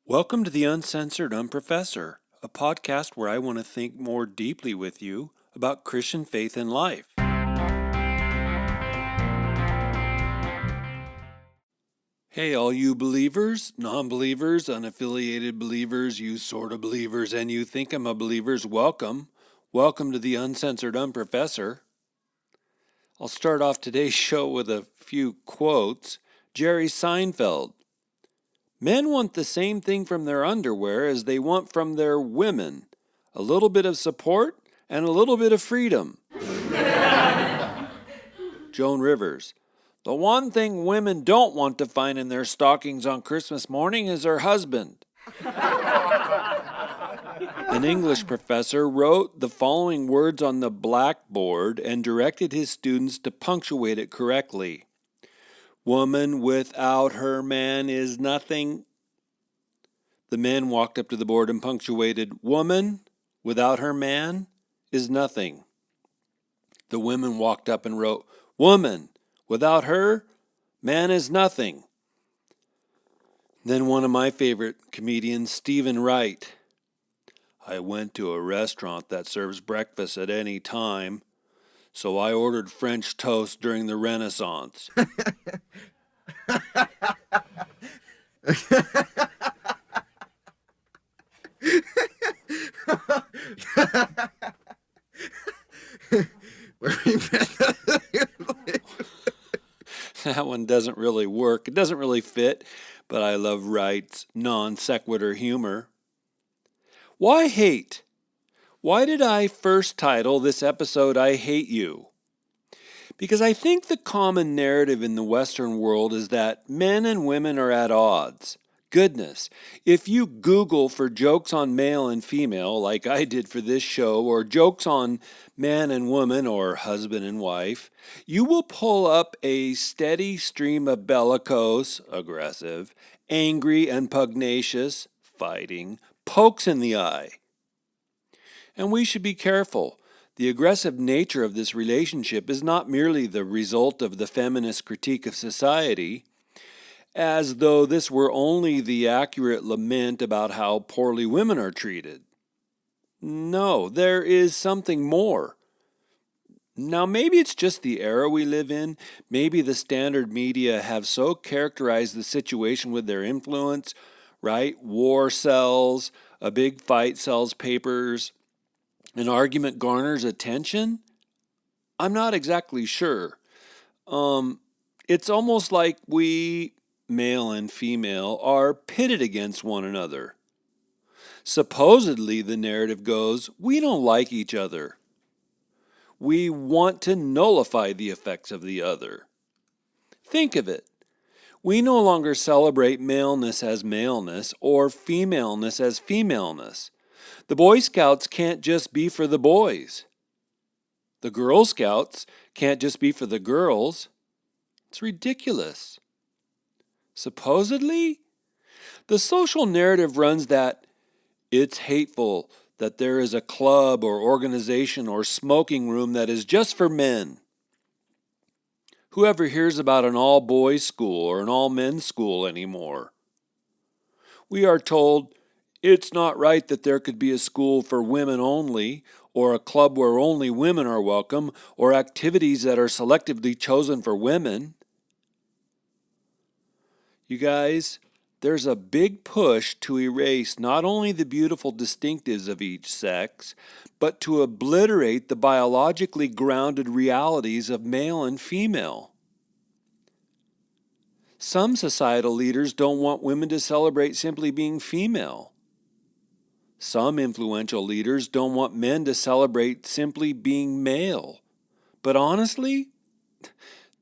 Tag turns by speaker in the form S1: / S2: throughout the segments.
S1: Welcome to the Uncensored Unprofessor, a podcast where I want to think more deeply with you about Christian faith and life. Hey, all you believers, non-believers, unaffiliated believers, you sort of believers, and you think I'm a believers, welcome. Welcome to the Uncensored Unprofessor. I'll start off today's show with a few quotes. Jerry Seinfeld. Men want the same thing from their underwear as they want from their women. A little bit of support and a little bit of freedom. Joan Rivers. The one thing women don't want to find in their stockings on Christmas morning is their husband. An English professor wrote the following words on the blackboard and directed his students to punctuate it correctly. Woman without her man is nothing. The men walked up to the board and punctuated, woman without her man is nothing. The women walked up and wrote, woman without her man is nothing. Then one of my favorite comedians, Stephen Wright. I went to a restaurant that serves breakfast at any time, so I ordered French toast during the Renaissance. That one doesn't really work. It doesn't really fit, but I love Wright's non sequitur humor. Why hate? Why did I first title this episode, I Hate You? Because I think the common narrative in the Western world is that men and women are at odds. Goodness, if you Google for jokes on male and female, like I did for this show, or jokes on man and woman, or husband and wife, you will pull up a steady stream of bellicose, aggressive, angry and pugnacious, fighting, pokes in the eye. And we should be careful. The aggressive nature of this relationship is not merely the result of the feminist critique of society, as though this were only the accurate lament about how poorly women are treated. No, there is something more. Now, maybe it's just the era we live in. Maybe the standard media have so characterized the situation with their influence, right? War sells, a big fight sells papers, an argument garners attention? I'm not exactly sure. It's almost like we, male and female, are pitted against one another. Supposedly, the narrative goes, we don't like each other. We want to nullify the effects of the other. Think of it. We no longer celebrate maleness as maleness or femaleness as femaleness. The Boy Scouts can't just be for the boys. The Girl Scouts can't just be for the girls. It's ridiculous. Supposedly, the social narrative runs that it's hateful that there is a club or organization or smoking room that is just for men. Whoever hears about an all-boys school or an all-men's school anymore? We are told it's not right that there could be a school for women only, or a club where only women are welcome, or activities that are selectively chosen for women. You guys, there's a big push to erase not only the beautiful distinctives of each sex, but to obliterate the biologically grounded realities of male and female. Some societal leaders don't want women to celebrate simply being female. Some influential leaders don't want men to celebrate simply being male. But honestly,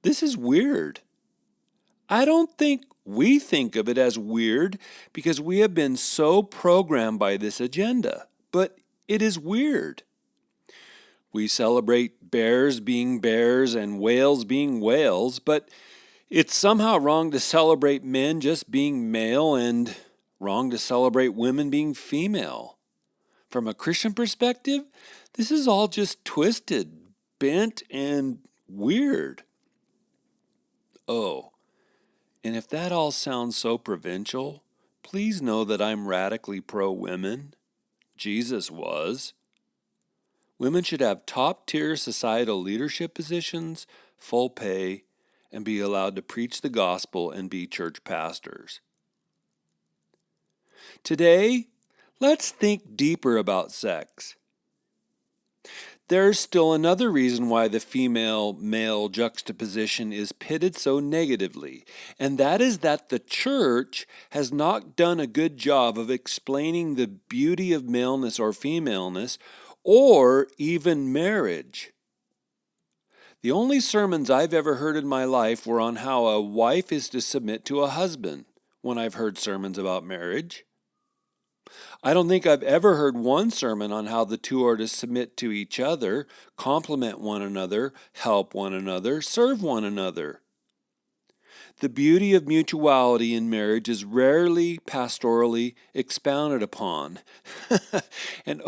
S1: this is weird. I don't think we think of it as weird because we have been so programmed by this agenda, but it is weird. We celebrate bears being bears and whales being whales, but it's somehow wrong to celebrate men just being male and wrong to celebrate women being female. From a Christian perspective, this is all just twisted, bent, and weird. Oh, and if that all sounds so provincial, Please know that I'm radically pro-women. Jesus was. Women should have top-tier societal leadership positions, full pay, and be allowed to preach the gospel and be church pastors. Today, let's think deeper about sex. There's still another reason why the female-male juxtaposition is pitted so negatively, and that is that the church has not done a good job of explaining the beauty of maleness or femaleness, or even marriage. The only sermons I've ever heard in my life were on how a wife is to submit to a husband when I've heard sermons about marriage. I don't think I've ever heard one sermon on how the two are to submit to each other, complement one another, help one another, serve one another. The beauty of mutuality in marriage is rarely pastorally expounded upon. And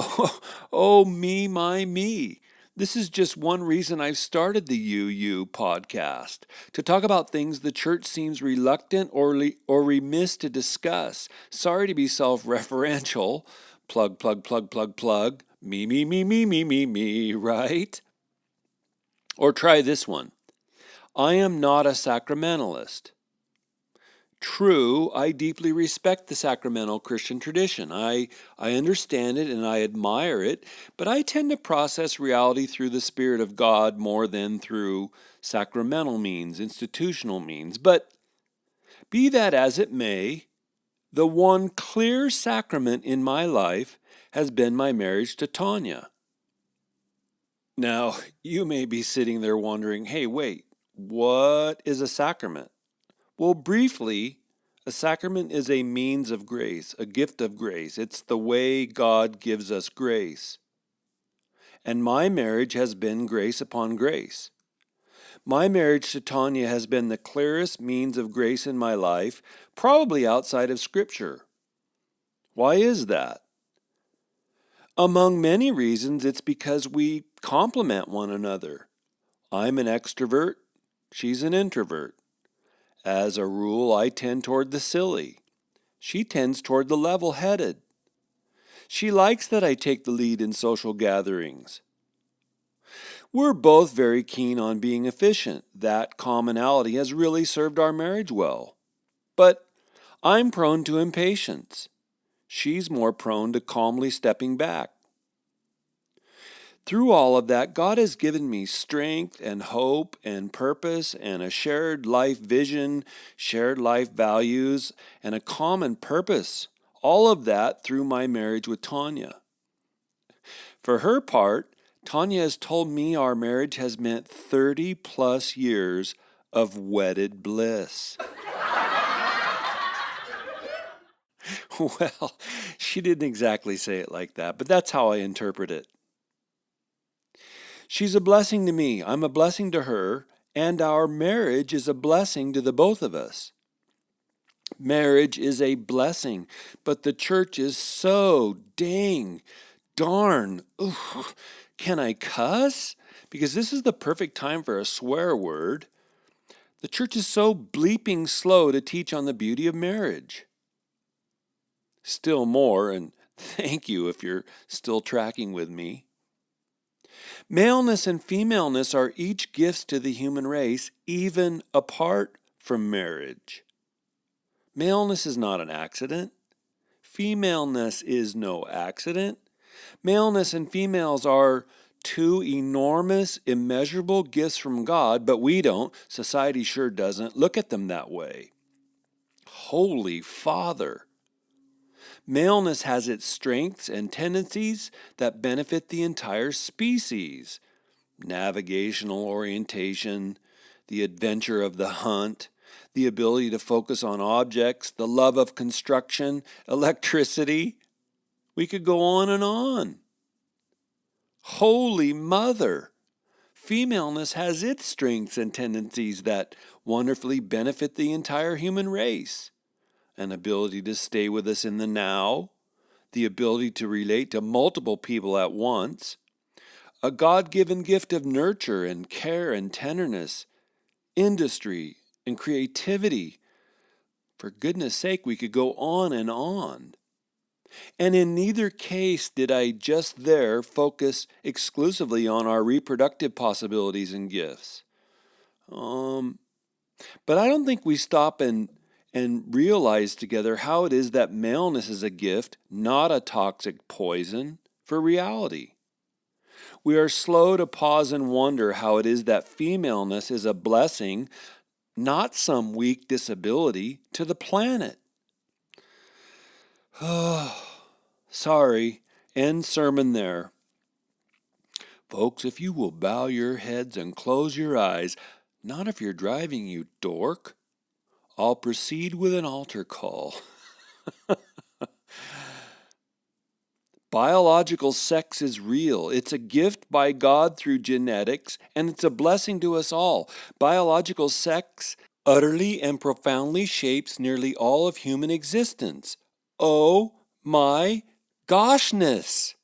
S1: me. This is just one reason I've started the UU podcast, to talk about things the church seems reluctant or remiss to discuss. Sorry to be self-referential. Plug. Me, right? Or try this one. I am not a sacramentalist. True, I deeply respect the sacramental Christian tradition. I understand it and I admire it, but I tend to process reality through the Spirit of God more than through sacramental means, institutional means. But be that as it may, the one clear sacrament in my life has been my marriage to Tanya. Now, you may be sitting there wondering, hey, wait, what is a sacrament? Well, briefly, a sacrament is a means of grace, a gift of grace. It's the way God gives us grace. And my marriage has been grace upon grace. My marriage to Tanya has been the clearest means of grace in my life, probably outside of Scripture. Why is that? Among many reasons, it's because we complement one another. I'm an extrovert, she's an introvert. As a rule, I tend toward the silly. She tends toward the level-headed. She likes that I take the lead in social gatherings. We're both very keen on being efficient. That commonality has really served our marriage well. But I'm prone to impatience. She's more prone to calmly stepping back. Through all of that, God has given me strength and hope and purpose and a shared life vision, shared life values, and a common purpose. All of that through my marriage with Tanya. For her part, Tanya has told me our marriage has meant 30 plus years of wedded bliss. Well, she didn't exactly say it like that, but that's how I interpret it. She's a blessing to me, I'm a blessing to her, and our marriage is a blessing to the both of us. Marriage is a blessing, but the church is so darn, can I cuss? Because this is the perfect time for a swear word. The church is so bleeping slow to teach on the beauty of marriage. Still more, and thank you if you're still tracking with me. Maleness and femaleness are each gifts to the human race, even apart from marriage. Maleness is not an accident. Femaleness is no accident. Maleness and females are two enormous, immeasurable gifts from God, but we don't, society sure doesn't, look at them that way. Holy Father! Maleness has its strengths and tendencies that benefit the entire species. Navigational orientation, the adventure of the hunt, the ability to focus on objects, the love of construction, electricity. We could go on and on. Holy Mother! Femaleness has its strengths and tendencies that wonderfully benefit the entire human race. An ability to stay with us in the now, the ability to relate to multiple people at once, a God-given gift of nurture and care and tenderness, industry and creativity. For goodness sake, we could go on and on. And in neither case did I just there focus exclusively on our reproductive possibilities and gifts. But I don't think we stop and realize together how it is that maleness is a gift, not a toxic poison, for reality. We are slow to pause and wonder how it is that femaleness is a blessing, not some weak disability, to the planet. Sorry, end sermon there. Folks, if you will bow your heads and close your eyes, not if you're driving, you dork, I'll proceed with an altar call. Biological sex is real. It's a gift by God through genetics, and it's a blessing to us all. Biological sex utterly and profoundly shapes nearly all of human existence. Oh my goshness!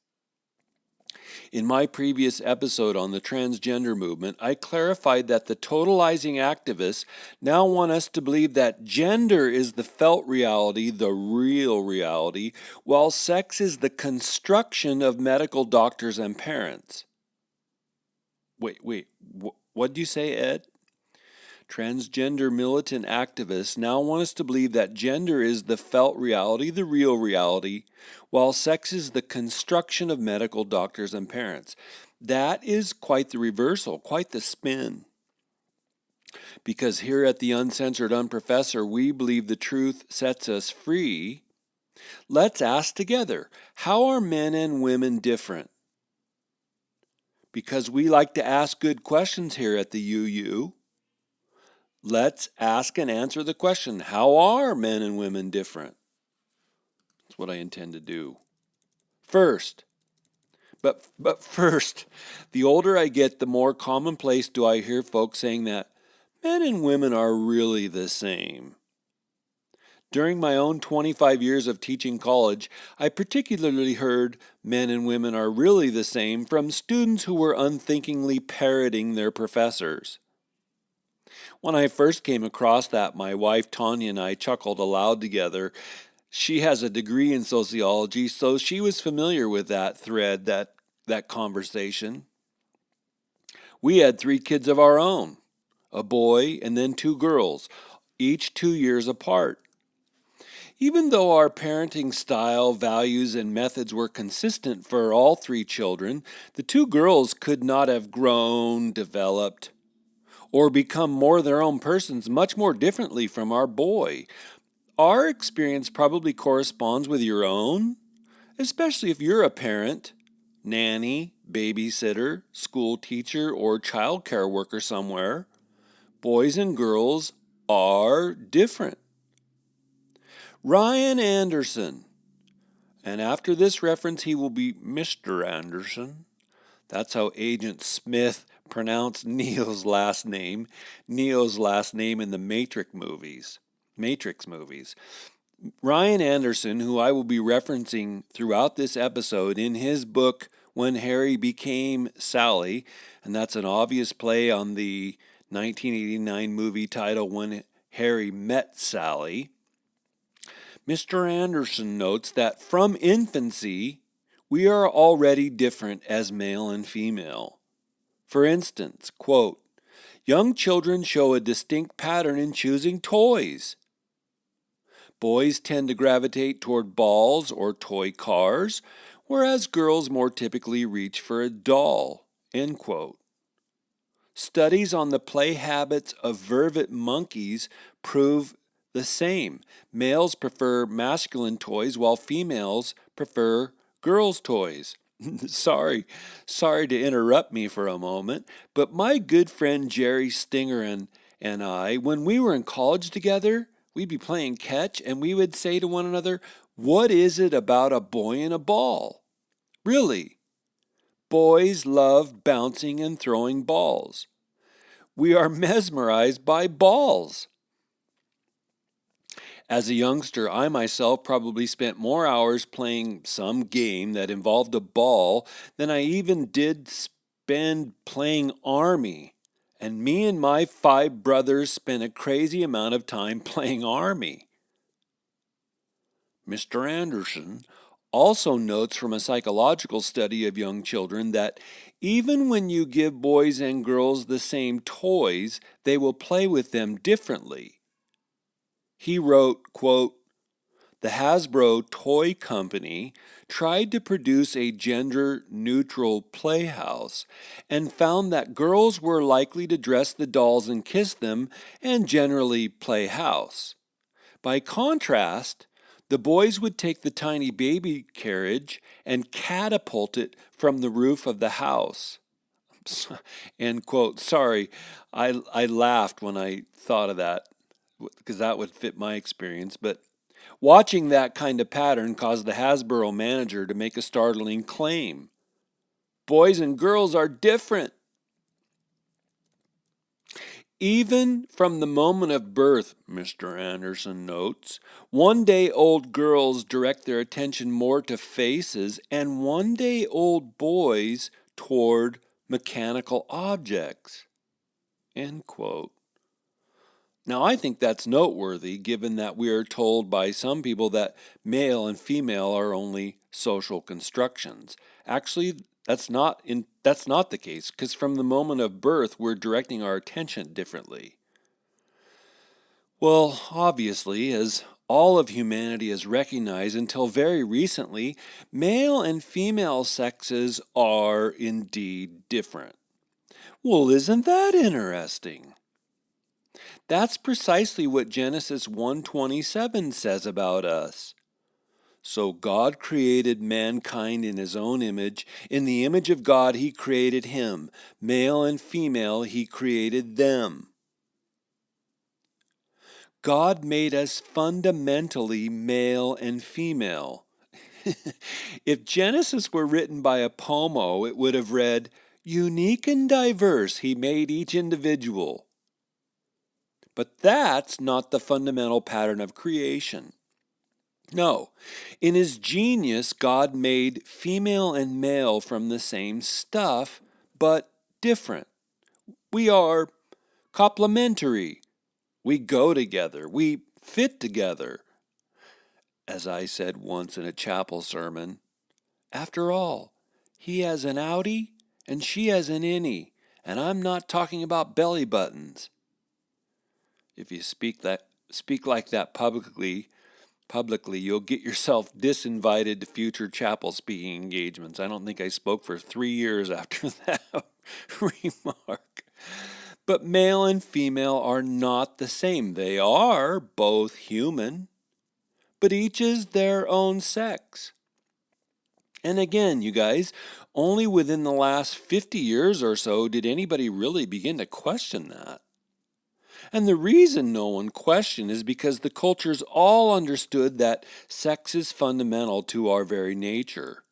S1: In my previous episode on the transgender movement, I clarified that the totalizing activists now want us to believe that gender is the felt reality, the real reality, while sex is the construction of medical doctors and parents. Wait, what'd you say, Ed? Transgender militant activists now want us to believe that gender is the felt reality, the real reality, while sex is the construction of medical doctors and parents. That is quite the reversal, quite the spin. Because here at the Uncensored Unprofessor, we believe the truth sets us free. Let's ask together, how are men and women different? Because we like to ask good questions here at the UU. Let's ask and answer the question, how are men and women different? That's what I intend to do. First, the older I get, the more commonplace do I hear folks saying that men and women are really the same. During my own 25 years of teaching college, I particularly heard men and women are really the same from students who were unthinkingly parroting their professors. When I first came across that, my wife Tanya and I chuckled aloud together. She has a degree in sociology, so she was familiar with that thread, that conversation. We had 3 kids of our own, a boy and then 2 girls, each 2 years apart. Even though our parenting style, values, and methods were consistent for all 3 children, the 2 girls could not have grown, developed, or become more their own persons much more differently from our boy. Our experience probably corresponds with your own, especially if you're a parent, nanny, babysitter, school teacher, or child care worker somewhere. Boys and girls are different. Ryan Anderson, and after this reference he will be Mr. Anderson. That's how Agent Smith pronounced Neo's last name in the Matrix movies. Ryan Anderson, who I will be referencing throughout this episode in his book, When Harry Became Sally, and that's an obvious play on the 1989 movie title When Harry Met Sally. Mr. Anderson notes that from infancy, we are already different as male and female. For instance, quote, young children show a distinct pattern in choosing toys. Boys tend to gravitate toward balls or toy cars, whereas girls more typically reach for a doll, end quote. Studies on the play habits of vervet monkeys prove the same. Males prefer masculine toys while females prefer girls' toys. Sorry to interrupt me for a moment, but my good friend Jerry Stinger and I, when we were in college together, we'd be playing catch and we would say to one another, what is it about a boy and a ball? Really, boys love bouncing and throwing balls. We are mesmerized by balls. As a youngster, I myself probably spent more hours playing some game that involved a ball than I even did spend playing Army. And me and my 5 brothers spent a crazy amount of time playing Army. Mr. Anderson also notes from a psychological study of young children that even when you give boys and girls the same toys, they will play with them differently. He wrote, quote, "The Hasbro Toy Company tried to produce a gender-neutral playhouse and found that girls were likely to dress the dolls and kiss them and generally play house. By contrast, the boys would take the tiny baby carriage and catapult it from the roof of the house." End quote. Sorry, I laughed when I thought of that because that would fit my experience. But watching that kind of pattern caused the Hasbro manager to make a startling claim. Boys and girls are different. Even from the moment of birth, Mr. Anderson notes, one-day-old girls direct their attention more to faces and one-day-old boys toward mechanical objects. End quote. Now, I think that's noteworthy given that we are told by some people that male and female are only social constructions. Actually, that's not the case, because from the moment of birth, we're directing our attention differently. Well, obviously, as all of humanity has recognized until very recently, male and female sexes are indeed different. Well, isn't that interesting? That's precisely what Genesis 1:27 says about us. So God created mankind in his own image. In the image of God he created him. Male and female he created them. God made us fundamentally male and female. If Genesis were written by a pomo, it would have read, "Unique and diverse, he made each individual." But that's not the fundamental pattern of creation. No, in his genius, God made female and male from the same stuff, but different. We are complementary. We go together. We fit together. As I said once in a chapel sermon, after all, he has an outie and she has an innie, and I'm not talking about belly buttons. If you speak like that publicly, you'll get yourself disinvited to future chapel speaking engagements. I don't think I spoke for 3 years after that remark. But male and female are not the same. They are both human, but each is their own sex. And again, you guys, only within the last 50 years or so did anybody really begin to question that. And the reason no one questioned is because the cultures all understood that sex is fundamental to our very nature.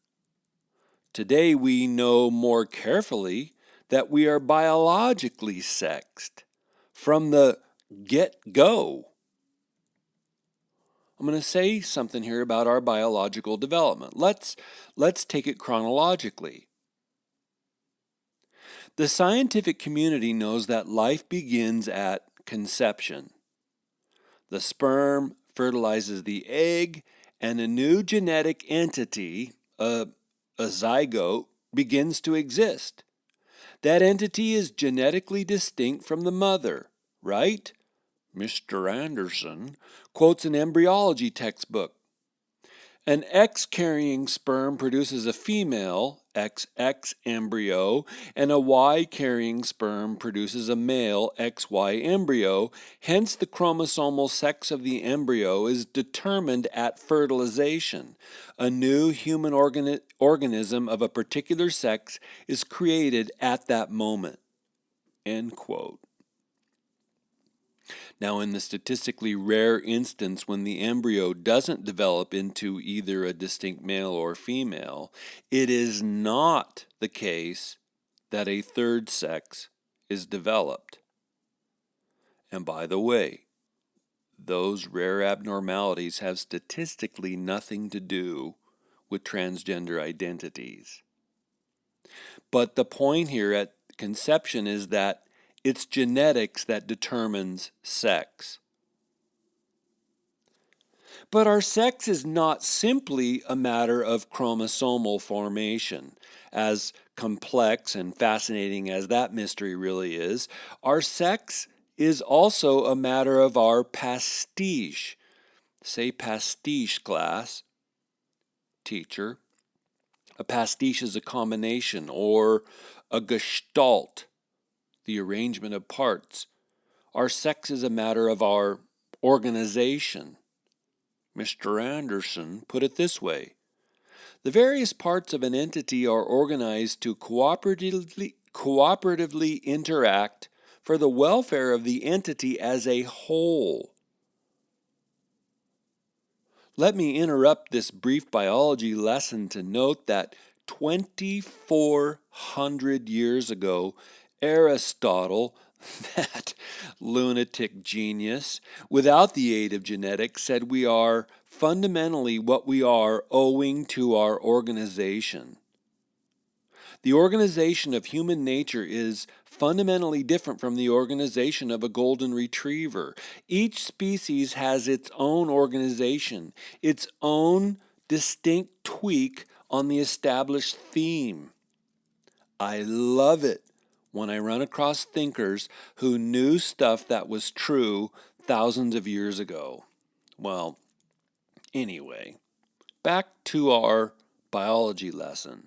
S1: Today we know more carefully that we are biologically sexed from the get-go. I'm going to say something here about our biological development. Let's take it chronologically. The scientific community knows that life begins at conception. The sperm fertilizes the egg, and a new genetic entity, a zygote, begins to exist. That entity is genetically distinct from the mother, right? Mr. Anderson quotes an embryology textbook. An X-carrying sperm produces a female XX embryo, and a Y-carrying sperm produces a male XY embryo. Hence, the chromosomal sex of the embryo is determined at fertilization. A new human organism of a particular sex is created at that moment. End quote. Now, in the statistically rare instance when the embryo doesn't develop into either a distinct male or female, it is not the case that a third sex is developed. And by the way, those rare abnormalities have statistically nothing to do with transgender identities. But the point here at conception is that it's genetics that determines sex. But our sex is not simply a matter of chromosomal formation. As complex and fascinating as that mystery really is, our sex is also a matter of our pastiche. Say pastiche, class, teacher. A pastiche is a combination or a gestalt, the arrangement of parts. Our sex is a matter of our organization. Mr. Anderson put it this way: the various parts of an entity are organized to cooperatively interact for the welfare of the entity as a whole. Let me interrupt this brief biology lesson to note that 2,400 years ago, Aristotle, that lunatic genius, without the aid of genetics, said we are fundamentally what we are owing to our organization. The organization of human nature is fundamentally different from the organization of a golden retriever. Each species has its own organization, its own distinct tweak on the established theme. I love it when I run across thinkers who knew stuff that was true thousands of years ago. Well, anyway, back to our biology lesson.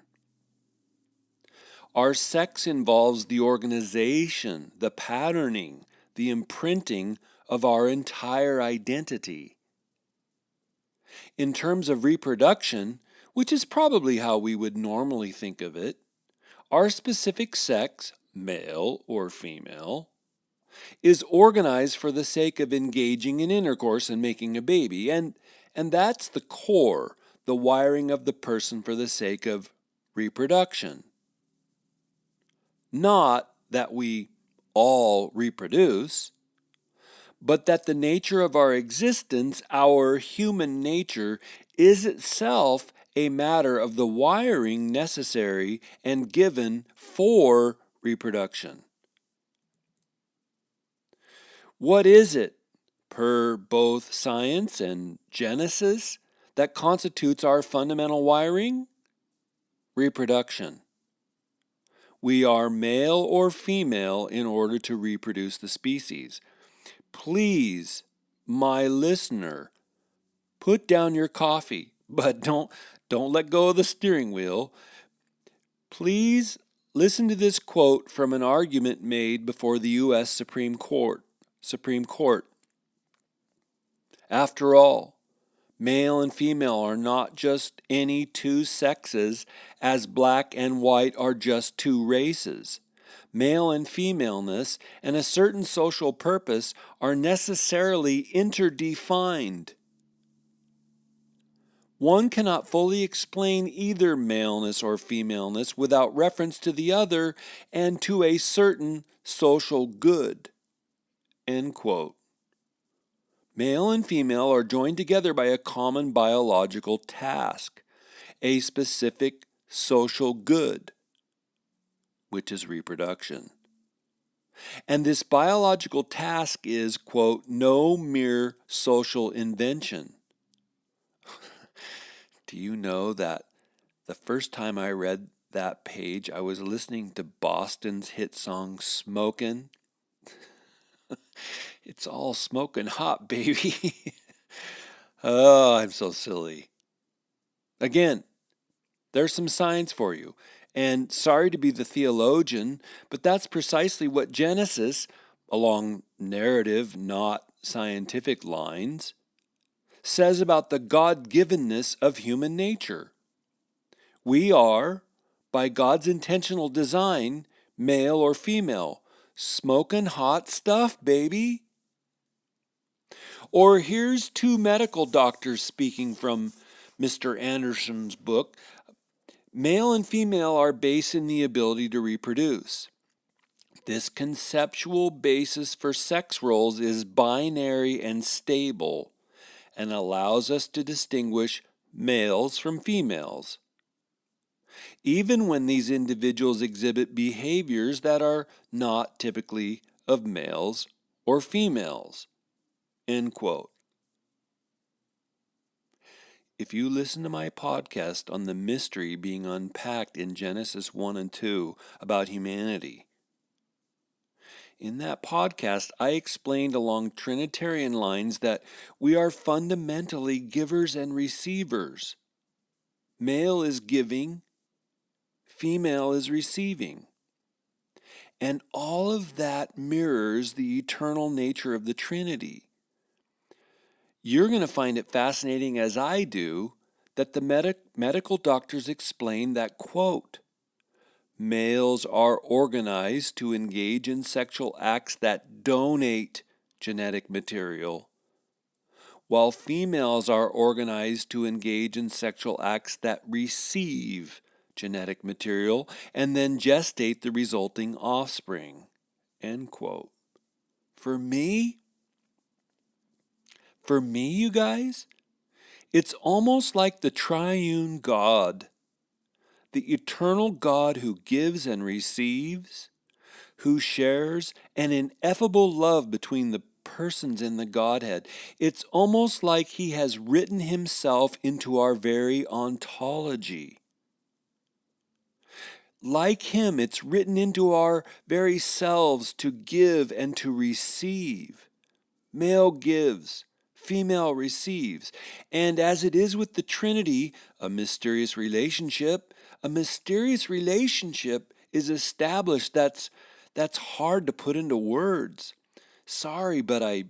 S1: Our sex involves the organization, the patterning, the imprinting of our entire identity. In terms of reproduction, which is probably how we would normally think of it, our specific sex, male or female, is organized for the sake of engaging in intercourse and making a baby. And that's the core, the wiring of the person for the sake of reproduction. Not that we all reproduce, but that the nature of our existence, our human nature, is itself a matter of the wiring necessary and given for reproduction. What is it, per both science and Genesis, that constitutes our fundamental wiring? Reproduction. We are male or female in order to reproduce the species. Please, my listener, put down your coffee, but don't let go of the steering wheel. Please listen to this quote from an argument made before the U.S. Supreme Court. After all, male and female are not just any two sexes, as black and white are just two races. Male and femaleness and a certain social purpose are necessarily interdefined. One cannot fully explain either maleness or femaleness without reference to the other and to a certain social good. End quote. Male and female are joined together by a common biological task, a specific social good, which is reproduction. And this biological task is, quote, no mere social invention. Do you know that the first time I read that page, I was listening to Boston's hit song, Smokin'? It's all smoking hot, baby. Oh, I'm so silly. Again, there's some science for you. And sorry to be the theologian, but that's precisely what Genesis, along narrative, not scientific lines, says about the God-givenness of human nature. We are, by God's intentional design, male or female, smoking hot stuff, baby. Or here's two medical doctors speaking from Mr. Anderson's book. Male and female are based in the ability to reproduce. This conceptual basis for sex roles is binary and stable and allows us to distinguish males from females, even when these individuals exhibit behaviors that are not typically of males or females. End quote. if you listen to my podcast on the mystery being unpacked in Genesis 1 and 2 about humanity, in that podcast, I explained along Trinitarian lines that we are fundamentally givers and receivers. Male is giving, female is receiving. And all of that mirrors the eternal nature of the Trinity. You're going to find it fascinating, as I do, that the medical doctors explain that, quote, males are organized to engage in sexual acts that donate genetic material, while females are organized to engage in sexual acts that receive genetic material and then gestate the resulting offspring. End quote. For me, you guys, it's almost like the triune God, the eternal God who gives and receives, who shares an ineffable love between the persons in the Godhead. It's almost like he has written himself into our very ontology. Like him, it's written into our very selves to give and to receive. Male gives, female receives. And as it is with the Trinity, a mysterious relationship is established that's hard to put into words. Sorry, but I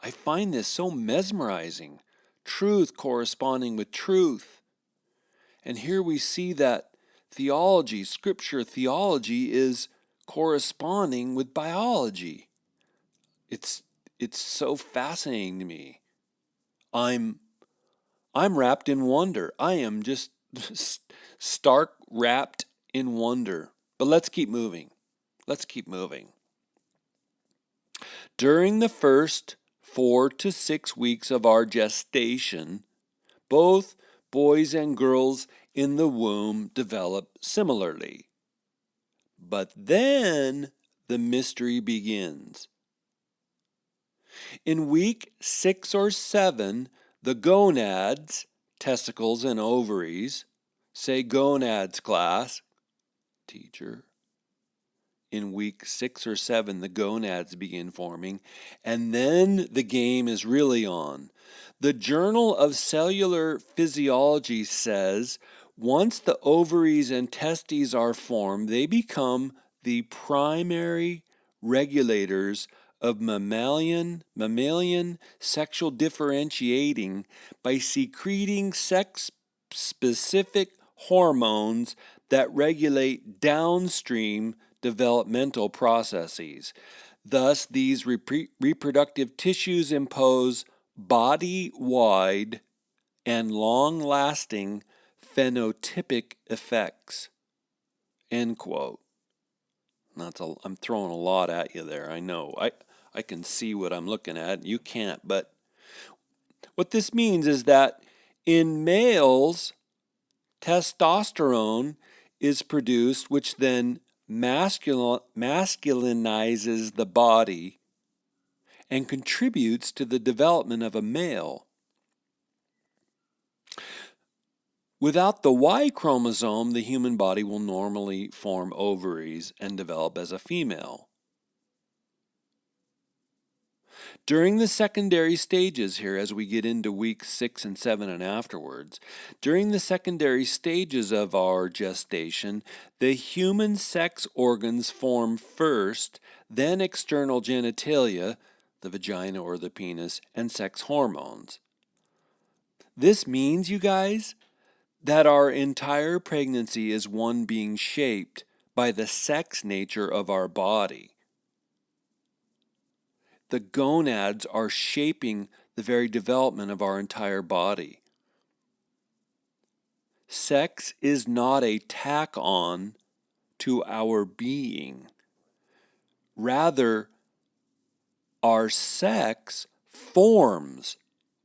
S1: find this so mesmerizing. Truth corresponding with truth. And here we see that theology, scripture theology, is corresponding with biology. It's so fascinating to me. I'm wrapped in wonder. I am just stark wrapped in wonder. But let's keep moving. During the first 4 to 6 weeks of our gestation, both boys and girls in the womb develop similarly. But then the mystery begins. In week 6 or 7, the gonads, testicles and ovaries, say gonads, class, teacher. In week 6 or 7, the gonads begin forming, and then the game is really on. The Journal of Cellular Physiology says once the ovaries and testes are formed, they become the primary regulators of mammalian sexual differentiating by secreting sex-specific hormones that regulate downstream developmental processes. Thus, these reproductive tissues impose body-wide and long-lasting phenotypic effects. End quote. I'm throwing a lot at you there, I know. I can see what I'm looking at, you can't. But what this means is that in males, testosterone is produced, which then masculinizes the body and contributes to the development of a male. Without the Y chromosome, the human body will normally form ovaries and develop as a female. During the secondary stages here, as we get into weeks 6 and 7 and afterwards, during the secondary stages of our gestation, the human sex organs form first, then external genitalia, the vagina or the penis, and sex hormones. This means, you guys, that our entire pregnancy is one being shaped by the sex nature of our body. The gonads are shaping the very development of our entire body. Sex is not a tack-on to our being. Rather, our sex forms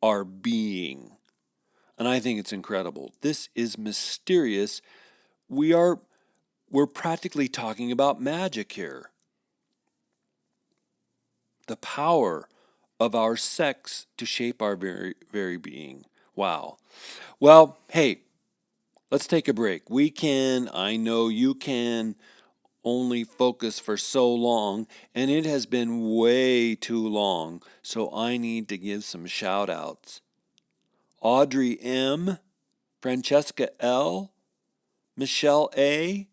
S1: our being. And I think it's incredible. This is mysterious. We're practically talking about magic here. The power of our sex to shape our very, very being. Wow. Well, hey, let's take a break. I know you can only focus for so long, and it has been way too long, so I need to give some shout outs. Audrey M., Francesca L., Michelle A.,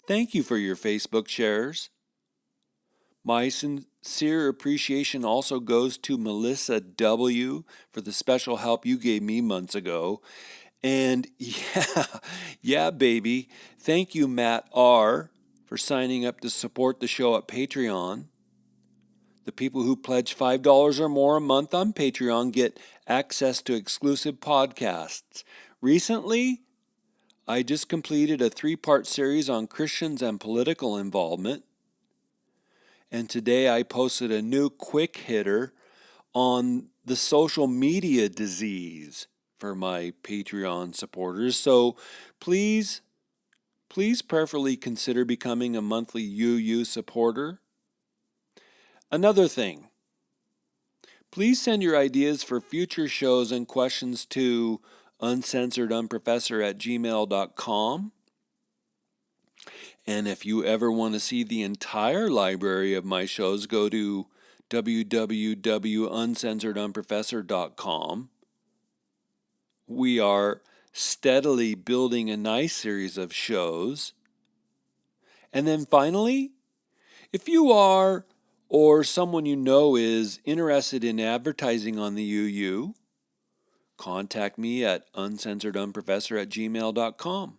S1: thank you for your Facebook shares. My sincere appreciation also goes to Melissa W. for the special help you gave me months ago. And yeah, baby, thank you, Matt R., for signing up to support the show at Patreon. The people who pledge $5 or more a month on Patreon get access to exclusive podcasts. Recently, I just completed a 3-part series on Christians and political involvement. And today I posted a new quick hitter on the social media disease for my Patreon supporters. So please prayerfully consider becoming a monthly UU supporter. Another thing, please send your ideas for future shows and questions to uncensoredunprofessor@gmail.com. And if you ever want to see the entire library of my shows, go to www.uncensoredunprofessor.com. We are steadily building a nice series of shows. And then finally, if you are or someone you know is interested in advertising on the UU, contact me at uncensoredunprofessor@gmail.com.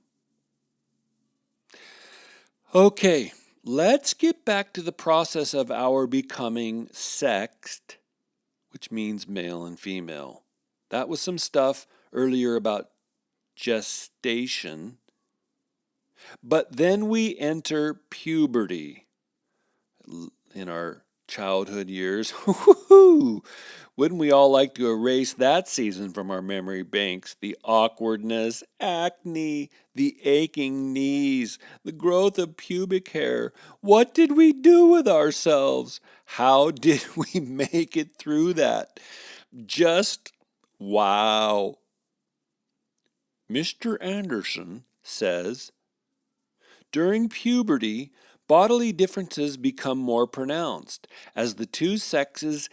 S1: Okay, let's get back to the process of our becoming sexed, which means male and female. That was some stuff earlier about gestation. But then we enter puberty in our childhood years. Wouldn't we all like to erase that season from our memory banks? The awkwardness, acne, the aching knees, the growth of pubic hair. What did we do with ourselves? How did we make it through that? Just wow. Mr. Anderson says, during puberty, bodily differences become more pronounced as the two sexes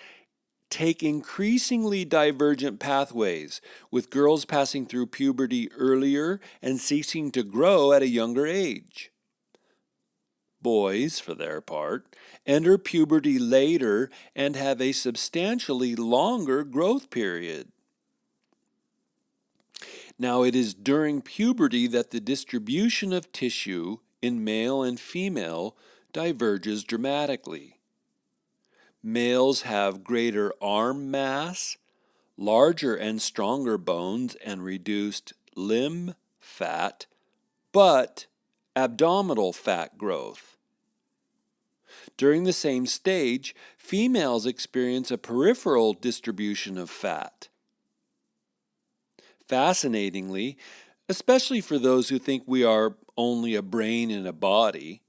S1: take increasingly divergent pathways, with girls passing through puberty earlier and ceasing to grow at a younger age. Boys, for their part, enter puberty later and have a substantially longer growth period. Now, it is during puberty that the distribution of tissue in male and female diverges dramatically. Males have greater arm mass, larger and stronger bones, and reduced limb fat, but abdominal fat growth. During the same stage, females experience a peripheral distribution of fat. Fascinatingly, especially for those who think we are only a brain and a body,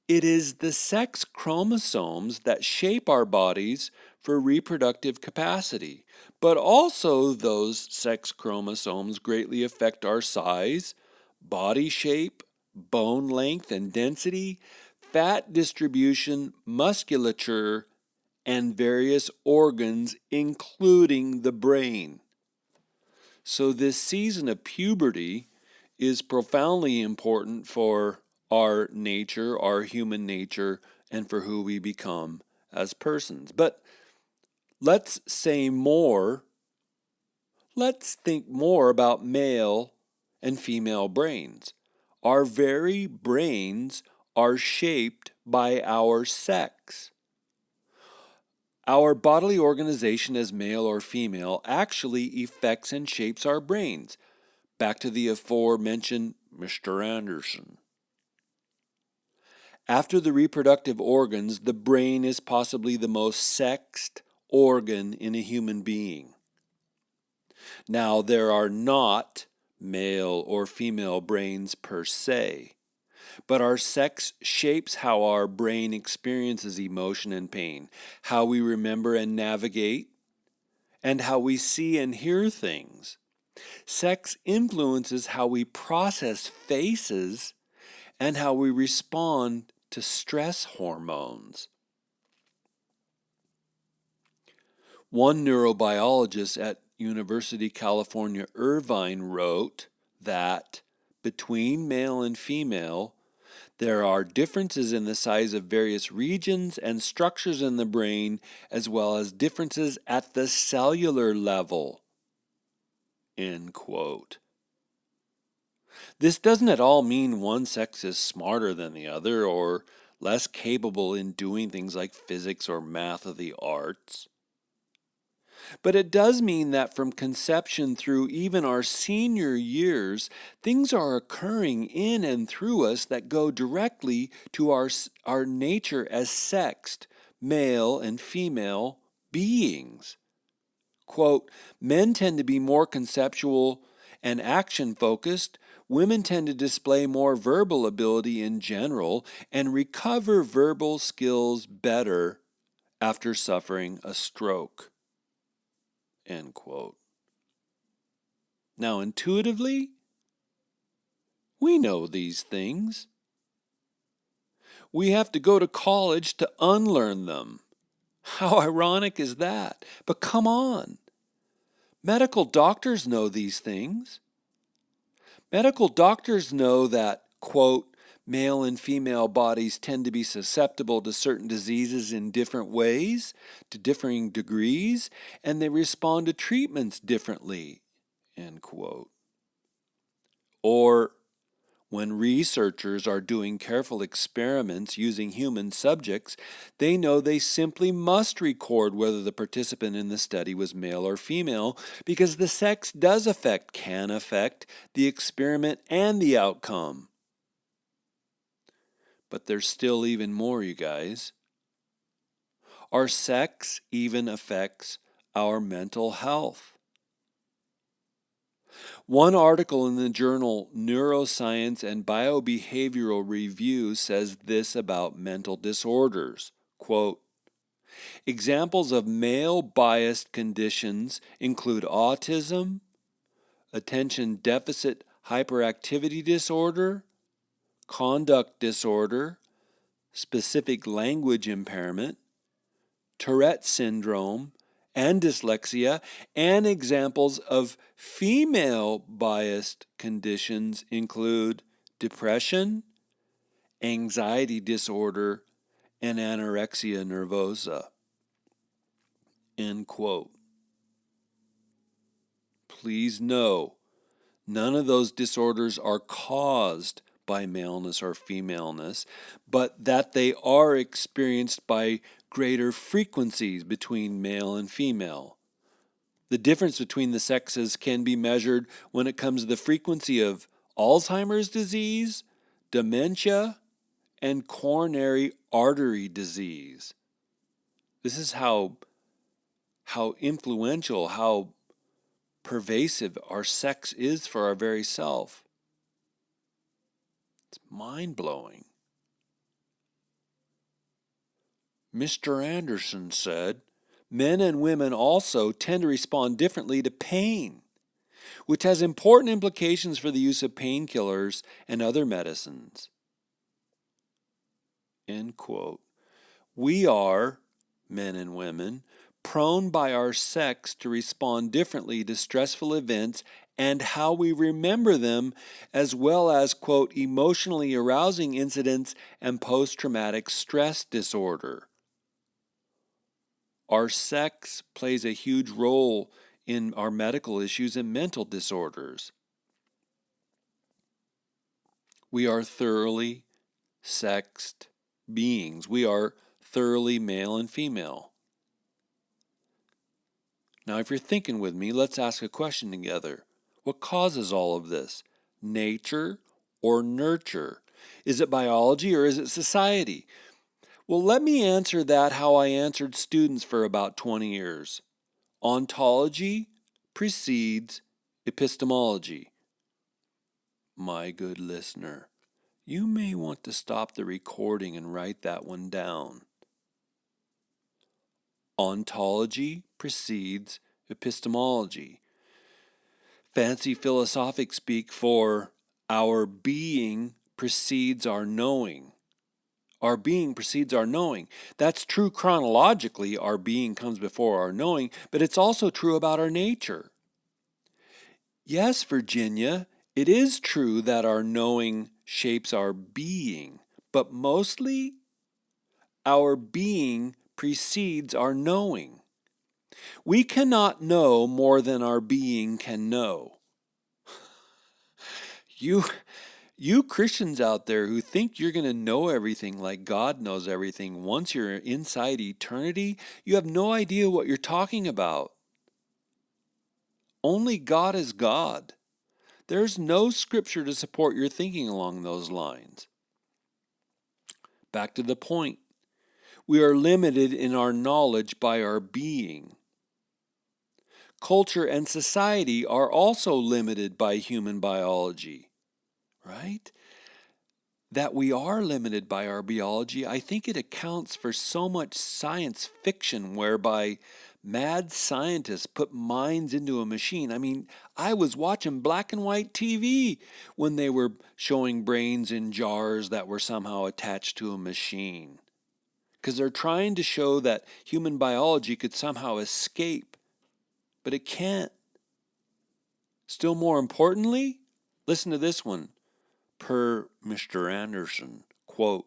S1: it is the sex chromosomes that shape our bodies for reproductive capacity, but also those sex chromosomes greatly affect our size, body shape, bone length and density, fat distribution, musculature, and various organs, including the brain. So this season of puberty is profoundly important for our nature, our human nature, and for who we become as persons. But let's say more. Let's think more about male and female brains. Our very brains are shaped by our sex. Our bodily organization as male or female actually affects and shapes our brains. Back to the aforementioned Mr. Anderson. After the reproductive organs, the brain is possibly the most sexed organ in a human being. Now, there are not male or female brains per se, but our sex shapes how our brain experiences emotion and pain, how we remember and navigate, and how we see and hear things. Sex influences how we process faces and how we respond to stress hormones. One neurobiologist at University California, Irvine wrote that between male and female, there are differences in the size of various regions and structures in the brain, as well as differences at the cellular level. End quote. This doesn't at all mean one sex is smarter than the other or less capable in doing things like physics or math of the arts. But it does mean that from conception through even our senior years, things are occurring in and through us that go directly to our nature as sexed, male and female beings. Quote, men tend to be more conceptual and action-focused. Women tend to display more verbal ability in general and recover verbal skills better after suffering a stroke. End quote. Now, intuitively, we know these things. We have to go to college to unlearn them. How ironic is that? But come on. Medical doctors know these things. Medical doctors know that, quote, male and female bodies tend to be susceptible to certain diseases in different ways, to differing degrees, and they respond to treatments differently, end quote. Or when researchers are doing careful experiments using human subjects, they know they simply must record whether the participant in the study was male or female because the sex can affect the experiment and the outcome. But there's still even more, you guys. Our sex even affects our mental health. One article in the journal Neuroscience and Biobehavioral Review says this about mental disorders. Quote, examples of male-biased conditions include autism, attention deficit hyperactivity disorder, conduct disorder, specific language impairment, Tourette syndrome, and dyslexia, and examples of female-biased conditions include depression, anxiety disorder, and anorexia nervosa. End quote. Please know, none of those disorders are caused by maleness or femaleness, but that they are experienced by greater frequencies between male and female. The difference between the sexes can be measured when it comes to the frequency of Alzheimer's disease, dementia, and coronary artery disease. This is how influential, how pervasive our sex is for our very self. It's mind-blowing. Mr. Anderson said, men and women also tend to respond differently to pain, which has important implications for the use of painkillers and other medicines. End quote. We are, men and women, prone by our sex to respond differently to stressful events and how we remember them, as well as, quote, emotionally arousing incidents and post-traumatic stress disorder. Our sex plays a huge role in our medical issues and mental disorders. We are thoroughly sexed beings. We are thoroughly male and female. Now, if you're thinking with me, let's ask a question together. What causes all of this? Nature or nurture? Is it biology or is it society? Well, let me answer that how I answered students for about 20 years. Ontology precedes epistemology. My good listener, you may want to stop the recording and write that one down. Ontology precedes epistemology. Fancy philosophic speak for our being precedes our knowing. Our being precedes our knowing. That's true chronologically. Our being comes before our knowing, but it's also true about our nature. Yes, Virginia, it is true that our knowing shapes our being, but mostly our being precedes our knowing. We cannot know more than our being can know. You Christians out there who think you're going to know everything like God knows everything once you're inside eternity, you have no idea what you're talking about. Only God is God. There's no scripture to support your thinking along those lines. Back to the point. We are limited in our knowledge by our being. Culture and society are also limited by human biology, right? That we are limited by our biology, I think it accounts for so much science fiction whereby mad scientists put minds into a machine. I mean, I was watching black and white TV when they were showing brains in jars that were somehow attached to a machine. Because they're trying to show that human biology could somehow escape, but it can't. Still more importantly, listen to this one. Per Mr. Anderson, quote,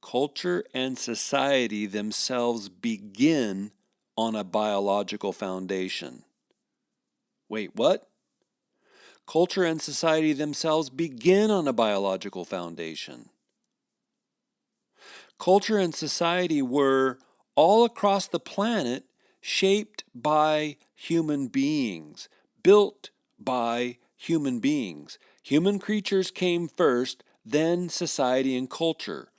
S1: culture and society themselves begin on a biological foundation. Wait, what? Culture and society themselves begin on a biological foundation. Culture and society were all across the planet shaped by human beings, built by human beings. Human creatures came first, then society and culture.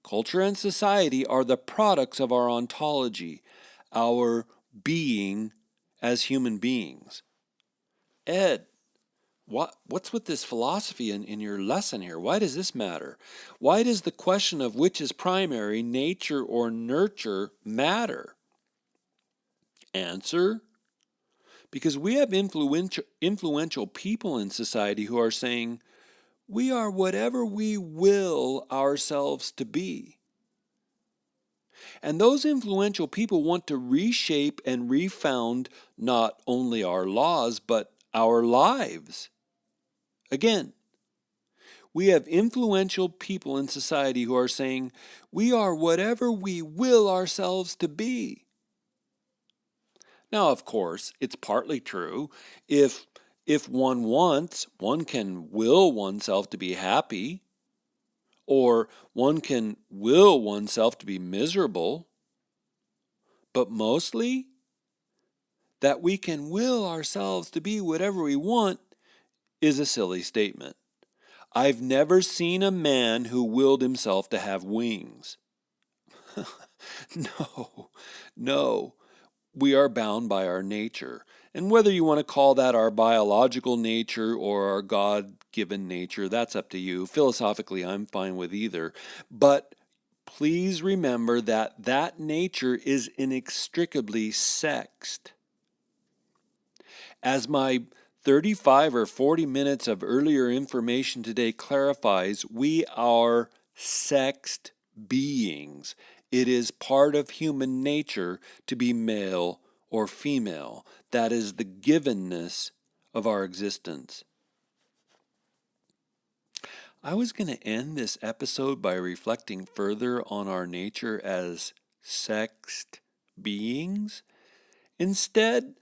S1: Culture and society are the products of our ontology, our being as human beings. Ed, what's with this philosophy in your lesson here? Why does this matter? Why does the question of which is primary, nature or nurture, matter? Answer: because we have influential people in society who are saying, we are whatever we will ourselves to be. And those influential people want to reshape and refound not only our laws, but our lives. Again, we have influential people in society who are saying, we are whatever we will ourselves to be. Now, of course, it's partly true. If one wants, one can will oneself to be happy, or one can will oneself to be miserable. But mostly, that we can will ourselves to be whatever we want is a silly statement. I've never seen a man who willed himself to have wings. No. We are bound by our nature. And whether you want to call that our biological nature or our God-given nature, that's up to you. Philosophically, I'm fine with either. But please remember that that nature is inextricably sexed. As my 35 or 40 minutes of earlier information today clarifies, we are sexed beings. It is part of human nature to be male or female. That is the givenness of our existence. I was going to end this episode by reflecting further on our nature as sexed beings. Instead,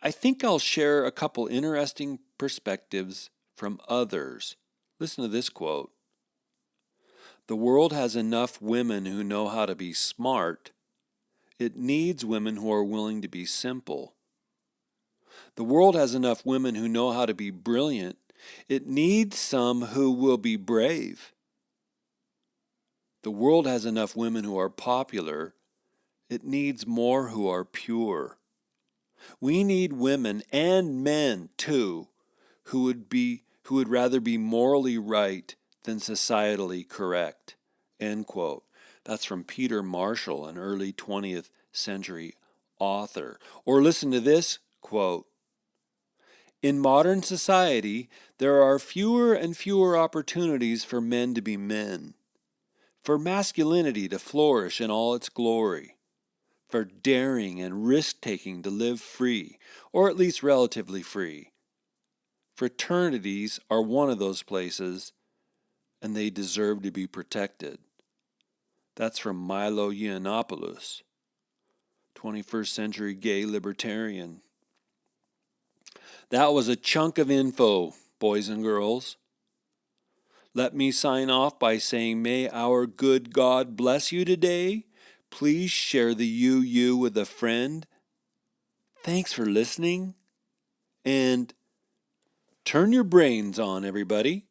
S1: I think I'll share a couple interesting perspectives from others. Listen to this quote. The world has enough women who know how to be smart. It needs women who are willing to be simple. The world has enough women who know how to be brilliant. It needs some who will be brave. The world has enough women who are popular. It needs more who are pure. We need women and men too who would rather be morally right than societally correct. End quote. That's from Peter Marshall, an early 20th century author. Or listen to this quote. In modern society, there are fewer and fewer opportunities for men to be men, for masculinity to flourish in all its glory, for daring and risk-taking to live free, or at least relatively free. Fraternities are one of those places, and they deserve to be protected. That's from Milo Yiannopoulos, 21st century gay libertarian. That was a chunk of info, boys and girls. Let me sign off by saying, may our good God bless you today. Please share the you with a friend. Thanks for listening, and turn your brains on, everybody.